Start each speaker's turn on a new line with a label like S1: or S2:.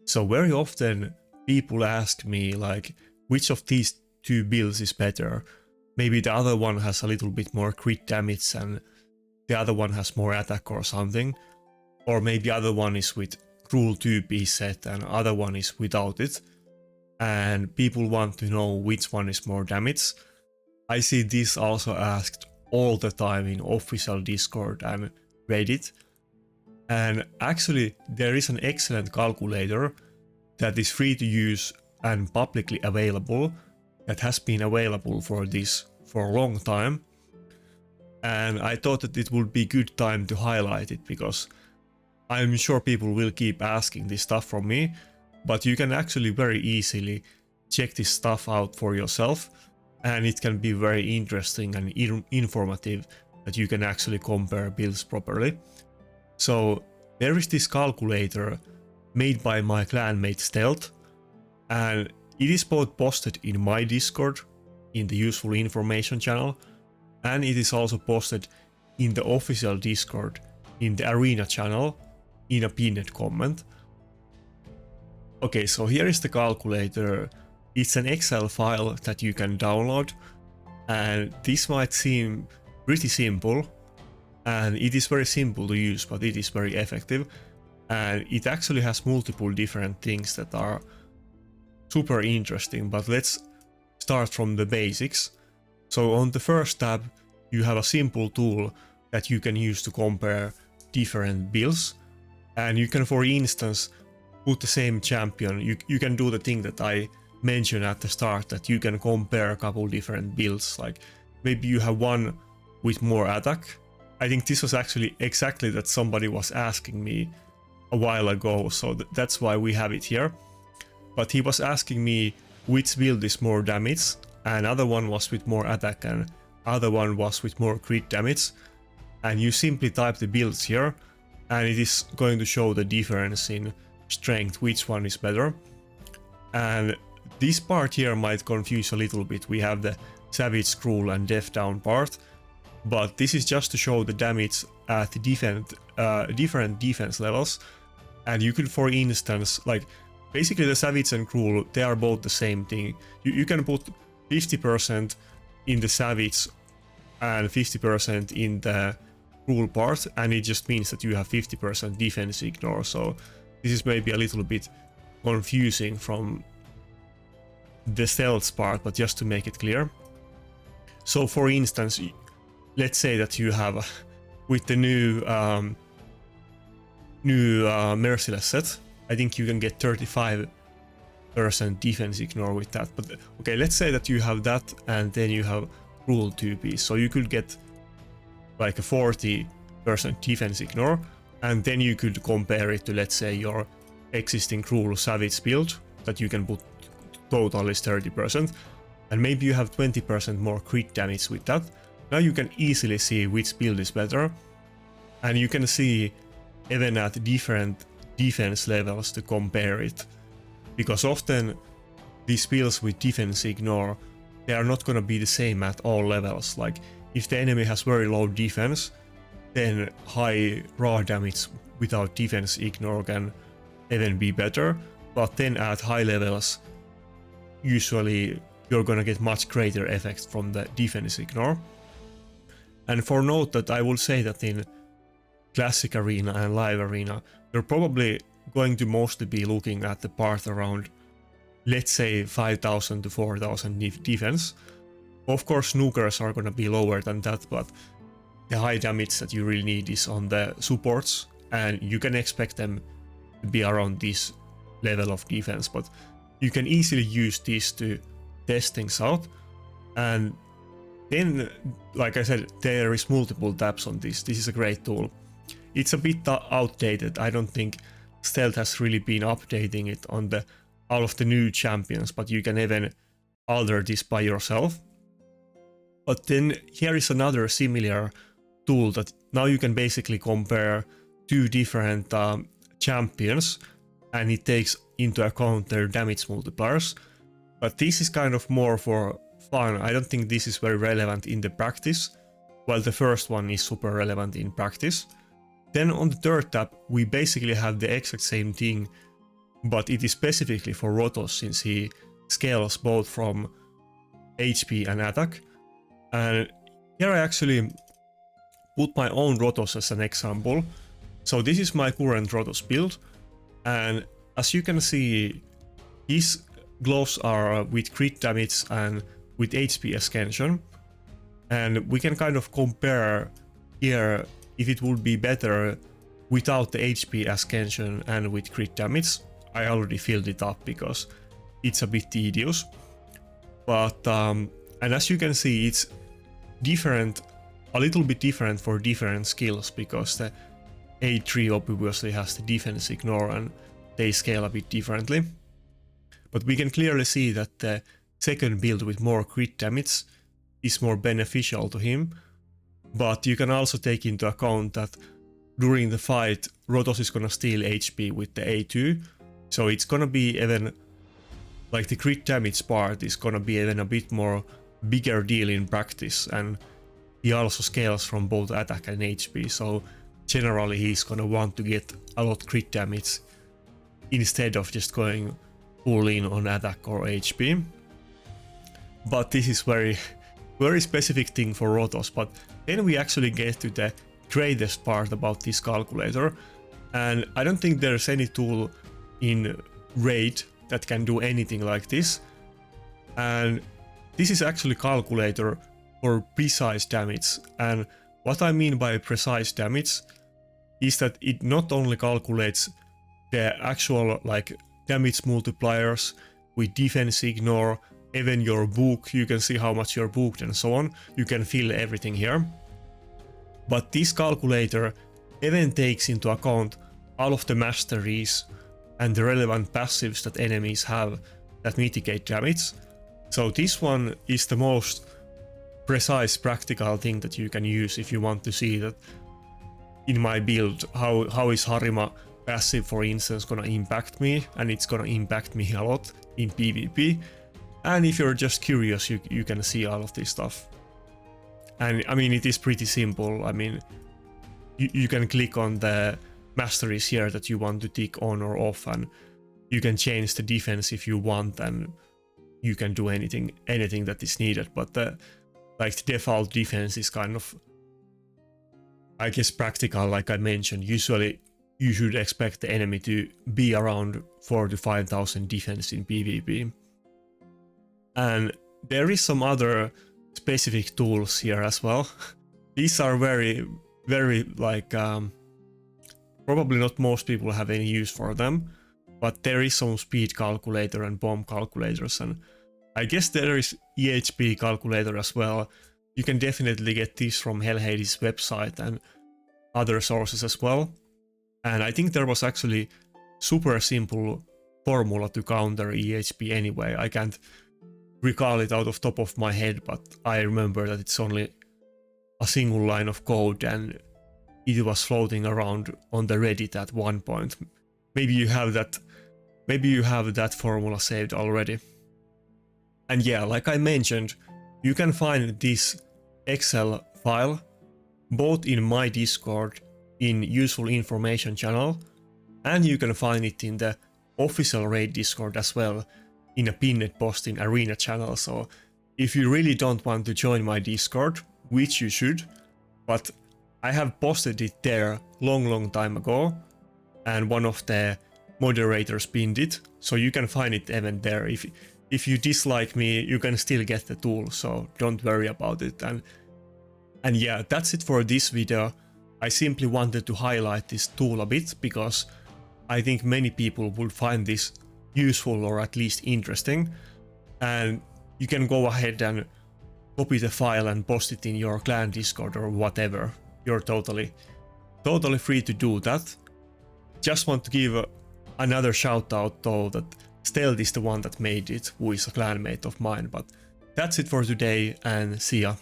S1: So very often people ask me like, which of these two builds is better? Maybe the other one has a little bit more crit damage and the other one has more attack or something. Or maybe the other one is with Cruel 2-piece set and other one is without it. And people want to know which one is more damage. I see this also asked all the time in official Discord and Reddit. And actually there is an excellent calculator that is free to use and publicly available, that has been available for this for a long time. And I thought that it would be good time to highlight it, because I'm sure people will keep asking this stuff from me, but you can actually very easily check this stuff out for yourself, and it can be very interesting and informative that you can actually compare builds properly. So there is this calculator made by my clanmate Stealth, and it is both posted in my Discord, in the useful information channel, and it is also posted in the official Discord, in the arena channel, in a pinned comment. Okay, so here is the calculator. It's an Excel file that you can download, and this might seem pretty simple, and it is very simple to use, but it is very effective, and it actually has multiple different things that are super interesting. But let's start from the basics. So on the first tab you have a simple tool that you can use to compare different builds, and you can, for instance, put the same champion. You can do the thing that I mentioned at the start, that you can compare a couple different builds, like maybe you have one with more attack. I think this was actually exactly that somebody was asking me a while ago, so that's why we have it here. But he was asking me which build is more damage, and other one was with more attack and other one was with more crit damage. And you simply type the builds here and it is going to show the difference in strength, which one is better. And this part here might confuse a little bit. We have the Savage, Cruel and Death Down part, but this is just to show the damage at different defense levels. And you could, for instance, like basically the Savage and Cruel, they are both the same thing. You can put 50% in the Savage and 50% in the Cruel part, and it just means that you have 50% defense ignore. So this is maybe a little bit confusing from the Stealth part, but just to make it clear. So for instance, let's say that you have with the new Merciless set, I think you can get 35% defense ignore with that. But okay, let's say that you have that and then you have Cruel 2-piece, so you could get like a 40% defense ignore, and then you could compare it to, let's say, your existing Cruel Savage build that you can put total is 30%, and maybe you have 20% more crit damage with that. Now you can easily see which build is better, and you can see even at different defense levels to compare it, because often these builds with defense ignore, they are not gonna be the same at all levels. Like if the enemy has very low defense, then high raw damage without defense ignore can even be better, but then at high levels usually you're gonna get much greater effect from the defense ignore. And for note that I will say that in Classic Arena and Live Arena, you're probably going to mostly be looking at the part around, let's say, 5000 to 4000 defense. Of course, snookers are gonna be lower than that, but the high damage that you really need is on the supports, and you can expect them to be around this level of defense, but you can easily use this to test things out. And then, like I said, there is multiple tabs on this. This is a great tool. It's a bit outdated. I don't think Stealth has really been updating it on all of the new champions, but you can even alter this by yourself. But then here is another similar tool that now you can basically compare two different champions, and it takes into account their damage multipliers. But this is kind of more for fun. I don't think this is very relevant in the practice, while the first one is super relevant in practice. Then on the third tab, we basically have the exact same thing, but it is specifically for Rotos since he scales both from HP and attack. And here I actually put my own Rotos as an example. So this is my current Rotos build, and as you can see, his gloves are with crit damage and with HP ascension, and we can kind of compare here if it would be better without the HP ascension and with crit damage. I already filled it up because it's a bit tedious, but and as you can see, it's different, a little bit different for different skills, because the A3 obviously has the defense ignore and they scale a bit differently. But we can clearly see that the second build with more crit damage is more beneficial to him, but you can also take into account that during the fight Rotos is gonna steal HP with the A2, so it's gonna be even like the crit damage part is gonna be even a bit more bigger deal in practice, and he also scales from both attack and HP, so generally he's gonna want to get a lot crit damage instead of just going full in on attack or HP. But this is very specific thing for Rotos. But then we actually get to the greatest part about this calculator, and I don't think there's any tool in Raid that can do anything like this. And this is actually calculator for precise damage, and what I mean by precise damage is that it not only calculates the actual like damage multipliers with defense ignore, even your book, you can see how much you're booked and so on, you can fill everything here. But this calculator even takes into account all of the masteries and the relevant passives that enemies have that mitigate damage. So this one is the most precise practical thing that you can use if you want to see that in my build how is Harima passive, for instance, gonna impact me, and it's gonna impact me a lot in PvP. And if you're just curious, you can see all of this stuff. And I mean, it is pretty simple. I mean, you can click on the masteries here that you want to tick on or off, and you can change the defense if you want, and you can do anything that is needed. But the default defense is kind of, I guess, practical, like I mentioned. Usually you should expect the enemy to be around 4,000 to 5,000 defense in PvP. And there is some other specific tools here as well. These are very like probably not most people have any use for them, but there is some speed calculator and bomb calculators, and I guess there is EHP calculator as well. You can definitely get this from Hellhades' website and other sources as well. And I think there was actually super simple formula to counter EHP anyway. I can't recall it out of top of my head, but I remember that it's only a single line of code and it was floating around on the Reddit at one point. Maybe you have that formula saved already. And yeah, like I mentioned, you can find this Excel file both in my Discord in useful information channel, and you can find it in the official Raid Discord as well in a pinned post in Arena channel. So if you really don't want to join my Discord, which you should, but I have posted it there long time ago, and one of the moderators pinned it, so you can find it even there. If you dislike me, you can still get the tool, so don't worry about it. And yeah, that's it for this video. I simply wanted to highlight this tool a bit because I think many people will find this useful or at least interesting, and you can go ahead and copy the file and post it in your clan Discord or whatever. You're totally free to do that. Just want to give another shout out though that Stealth is the one that made it, who is a clanmate of mine. But that's it for today, and see ya.